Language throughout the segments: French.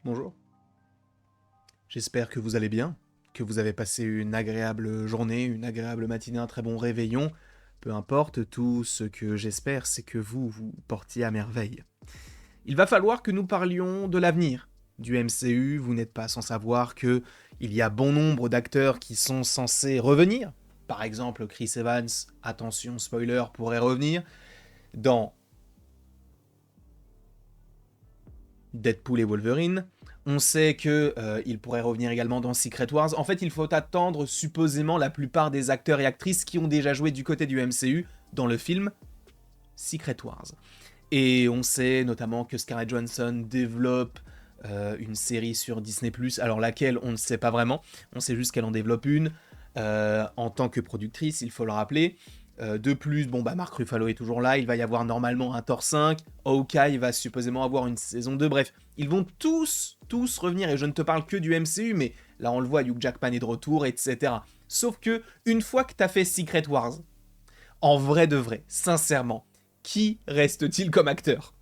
Bonjour. J'espère que vous allez bien, que vous avez passé une agréable journée, une agréable matinée, un très bon réveillon. Peu importe, tout ce que j'espère, c'est que vous portiez à merveille. Il va falloir que nous parlions de l'avenir du MCU. Vous n'êtes pas sans savoir que il y a bon nombre d'acteurs qui sont censés revenir. Par exemple, Chris Evans, attention spoiler, pourrait revenir dans Deadpool et Wolverine. On sait que il pourrait revenir également dans Secret Wars. En fait, il faut attendre supposément la plupart des acteurs et actrices qui ont déjà joué du côté du MCU dans le film Secret Wars. Et on sait notamment que Scarlett Johansson développe une série sur Disney+, alors laquelle on ne sait pas vraiment. On sait juste qu'elle en développe une en tant que productrice, il faut le rappeler. De plus, Mark Ruffalo est toujours là, il va y avoir normalement un Thor 5, Hawkeye va supposément avoir une saison 2, bref, ils vont tous revenir, et je ne te parle que du MCU, mais là on le voit, Hugh Jackman est de retour, etc. Sauf que, une fois que t'as fait Secret Wars, en vrai de vrai, sincèrement, qui reste-t-il comme acteur ?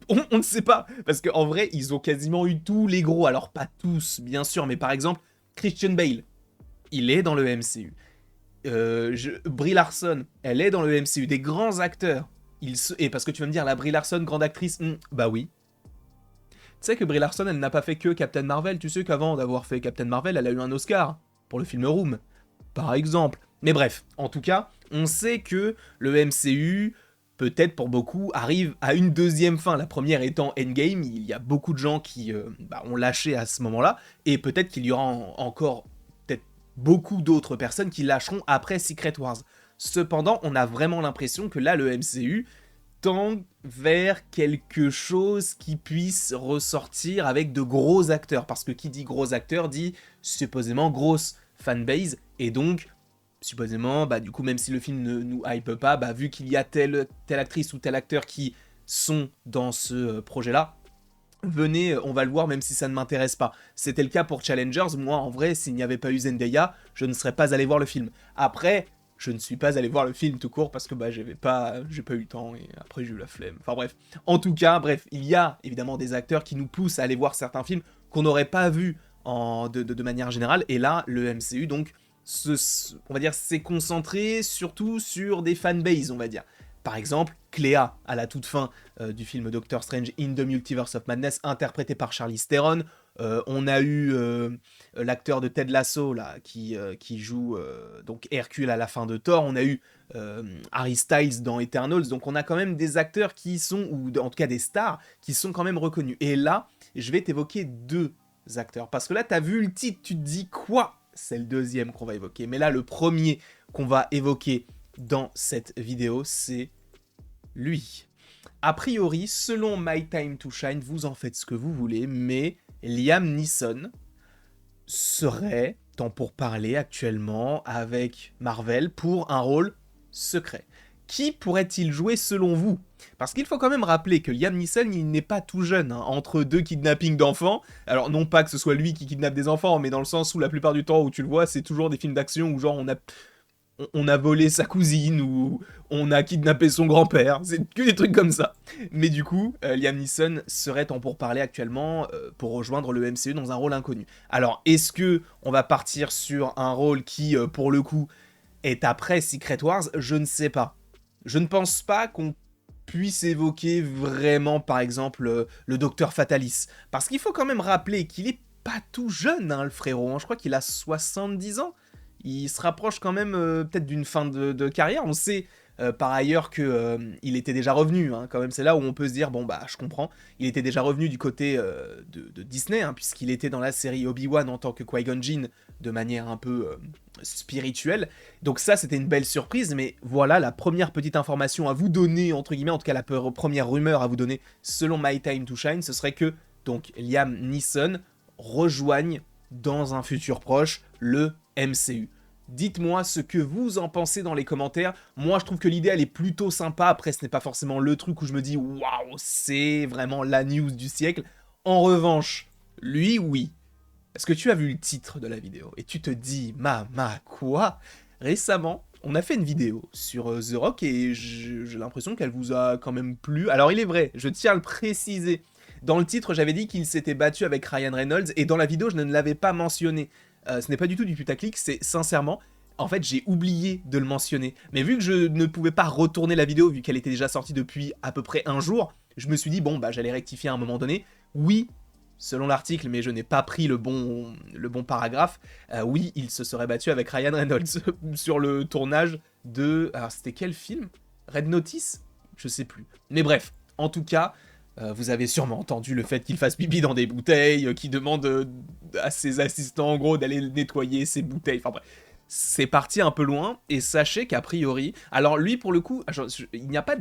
On ne sait pas, parce qu'en vrai, ils ont quasiment eu tous les gros, alors pas tous, bien sûr, mais par exemple, Christian Bale, il est dans le MCU. Brie Larson, elle est dans le MCU, des grands acteurs. Et parce que tu vas me dire, la Brie Larson, grande actrice, bah oui. Tu sais que Brie Larson, elle n'a pas fait que Captain Marvel, tu sais qu'avant d'avoir fait Captain Marvel, elle a eu un Oscar pour le film Room, par exemple. Mais bref, en tout cas, on sait que le MCU, peut-être pour beaucoup, arrive à une deuxième fin. La première étant Endgame, il y a beaucoup de gens qui ont lâché à ce moment-là, et peut-être qu'il y aura encore beaucoup d'autres personnes qui lâcheront après Secret Wars. Cependant, on a vraiment l'impression que là, le MCU tend vers quelque chose qui puisse ressortir avec de gros acteurs. Parce que qui dit gros acteurs dit supposément grosse fanbase. Et donc, supposément, du coup, même si le film ne nous hype pas, vu qu'il y a telle actrice ou tel acteur qui sont dans ce projet-là, venez, on va le voir même si ça ne m'intéresse pas. C'était le cas pour Challengers, moi en vrai, s'il n'y avait pas eu Zendaya, je ne serais pas allé voir le film. Après, je ne suis pas allé voir le film tout court parce que j'ai pas eu le temps et après j'ai eu la flemme. Enfin bref. En tout cas, bref, il y a évidemment des acteurs qui nous poussent à aller voir certains films qu'on n'aurait pas vus de manière générale, et là, le MCU, donc, on va dire, s'est concentré surtout sur des fanbases, on va dire. Par exemple, Cléa, à la toute fin du film Doctor Strange in the Multiverse of Madness, interprété par Charlize Theron. On a eu l'acteur de Ted Lasso, là, qui joue donc Hercule à la fin de Thor. On a eu Harry Styles dans Eternals. Donc on a quand même des acteurs qui sont, ou en tout cas des stars, qui sont quand même reconnus. Et là, je vais t'évoquer deux acteurs. Parce que là, t'as vu le titre, tu te dis quoi ? C'est le deuxième qu'on va évoquer. Mais là, le premier qu'on va évoquer dans cette vidéo, c'est lui. A priori, selon My Time to Shine, vous en faites ce que vous voulez, mais Liam Neeson serait en pourparlers actuellement avec Marvel pour un rôle secret. Qui pourrait-il jouer selon vous ? Parce qu'il faut quand même rappeler que Liam Neeson, il n'est pas tout jeune, entre deux kidnappings d'enfants. Alors non pas que ce soit lui qui kidnappe des enfants, mais dans le sens où la plupart du temps où tu le vois, c'est toujours des films d'action où genre on a volé sa cousine ou on a kidnappé son grand-père, c'est que des trucs comme ça. Mais du coup, Liam Neeson serait en pourparlers actuellement pour rejoindre le MCU dans un rôle inconnu. Alors, est-ce que on va partir sur un rôle qui, pour le coup, est après Secret Wars ? Je ne sais pas. Je ne pense pas qu'on puisse évoquer vraiment, par exemple, le Docteur Fatalis. Parce qu'il faut quand même rappeler qu'il est pas tout jeune, le frérot. Je crois qu'il a 70 ans. Il se rapproche quand même peut-être d'une fin de carrière. On sait par ailleurs qu'il était déjà revenu. Quand même, c'est là où on peut se dire, je comprends. Il était déjà revenu du côté de Disney, puisqu'il était dans la série Obi-Wan en tant que Qui-Gon Jinn, de manière un peu spirituelle. Donc ça, c'était une belle surprise, mais voilà la première petite information à vous donner, entre guillemets, en tout cas la première rumeur à vous donner, selon My Time to Shine, ce serait que donc Liam Neeson rejoigne dans un futur proche le MCU. Dites-moi ce que vous en pensez dans les commentaires. Moi, je trouve que l'idée, elle est plutôt sympa. Après, ce n'est pas forcément le truc où je me dis « Waouh, c'est vraiment la news du siècle ». En revanche, lui, oui. Est-ce que tu as vu le titre de la vidéo et tu te dis « Mama, quoi ?» Récemment, on a fait une vidéo sur The Rock et j'ai l'impression qu'elle vous a quand même plu. Alors, il est vrai, je tiens à le préciser. Dans le titre, j'avais dit qu'il s'était battu avec Ryan Reynolds, et dans la vidéo, je ne l'avais pas mentionné. Ce n'est pas du tout du putaclic, c'est sincèrement... En fait, j'ai oublié de le mentionner. Mais vu que je ne pouvais pas retourner la vidéo, vu qu'elle était déjà sortie depuis à peu près un jour, je me suis dit, bon, bah j'allais rectifier à un moment donné. Oui, selon l'article, mais je n'ai pas pris le bon paragraphe, oui, il se serait battu avec Ryan Reynolds sur le tournage de... Alors, c'était quel film? Red Notice? Je sais plus. Mais bref, en tout cas... vous avez sûrement entendu le fait qu'il fasse pipi dans des bouteilles, qu'il demande à ses assistants, en gros, d'aller nettoyer ses bouteilles. Enfin bref, c'est parti un peu loin, et sachez qu'a priori... Alors lui, pour le coup, il n'y a pas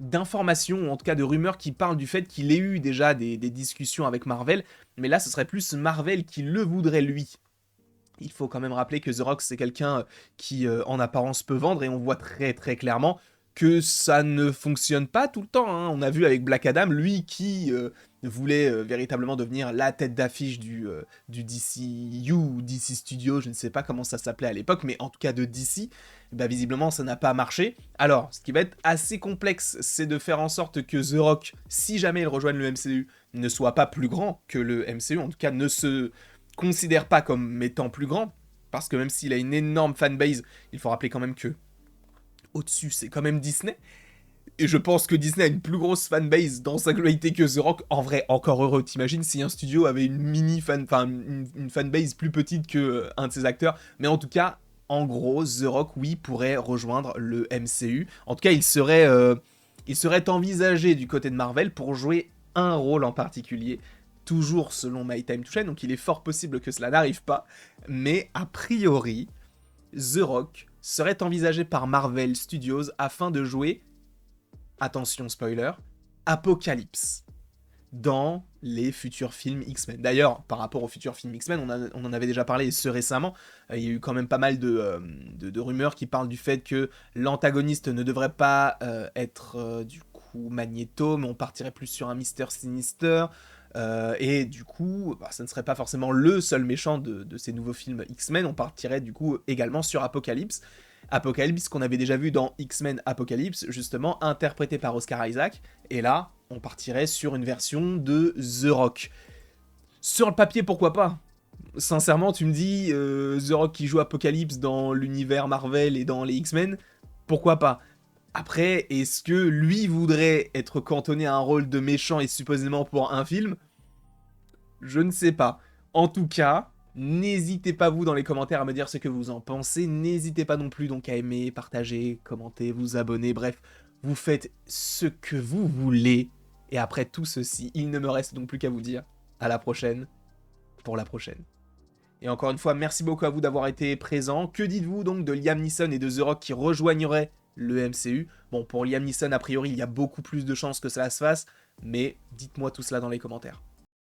d'informations, ou en tout cas de rumeurs qui parlent du fait qu'il ait eu déjà des discussions avec Marvel, mais là, ce serait plus Marvel qui le voudrait lui. Il faut quand même rappeler que The Rock, c'est quelqu'un qui, en apparence, peut vendre, et on voit très très clairement que ça ne fonctionne pas tout le temps, hein. On a vu avec Black Adam, lui qui voulait véritablement devenir la tête d'affiche du DCU ou DC Studio, je ne sais pas comment ça s'appelait à l'époque, mais en tout cas de DC, bah visiblement ça n'a pas marché. Alors, ce qui va être assez complexe, c'est de faire en sorte que The Rock, si jamais il rejoigne le MCU, ne soit pas plus grand que le MCU, en tout cas ne se considère pas comme étant plus grand, parce que même s'il a une énorme fanbase, il faut rappeler quand même que au-dessus, c'est quand même Disney. Et je pense que Disney a une plus grosse fanbase dans sa globalité que The Rock. En vrai, encore heureux. T'imagines si un studio avait une une fanbase plus petite que un de ses acteurs. Mais en tout cas, en gros, The Rock, oui, pourrait rejoindre le MCU. En tout cas, il serait envisagé du côté de Marvel pour jouer un rôle en particulier. Toujours selon My Time to Shine, donc il est fort possible que cela n'arrive pas. Mais a priori, The Rock serait envisagé par Marvel Studios afin de jouer, attention spoiler, Apocalypse dans les futurs films X-Men. D'ailleurs, par rapport aux futurs films X-Men, on en avait déjà parlé ce récemment, il y a eu quand même pas mal de rumeurs qui parlent du fait que l'antagoniste ne devrait pas être du coup Magneto, mais on partirait plus sur un Mister Sinister, et du coup, ça ne serait pas forcément le seul méchant de ces nouveaux films X-Men, on partirait du coup également sur Apocalypse. Apocalypse qu'on avait déjà vu dans X-Men Apocalypse, justement, interprété par Oscar Isaac, et là, on partirait sur une version de The Rock. Sur le papier, pourquoi pas? Sincèrement, tu me dis, The Rock qui joue Apocalypse dans l'univers Marvel et dans les X-Men, pourquoi pas? Après, est-ce que lui voudrait être cantonné à un rôle de méchant et supposément pour un film? Je ne sais pas. En tout cas, n'hésitez pas vous dans les commentaires à me dire ce que vous en pensez. N'hésitez pas non plus donc à aimer, partager, commenter, vous abonner. Bref, vous faites ce que vous voulez. Et après tout ceci, il ne me reste donc plus qu'à vous dire à la prochaine pour la prochaine. Et encore une fois, merci beaucoup à vous d'avoir été présents. Que dites-vous donc de Liam Neeson et de The Rock qui rejoigneraient le MCU? Bon, pour Liam Neeson, a priori, il y a beaucoup plus de chances que cela se fasse, mais dites-moi tout cela dans les commentaires.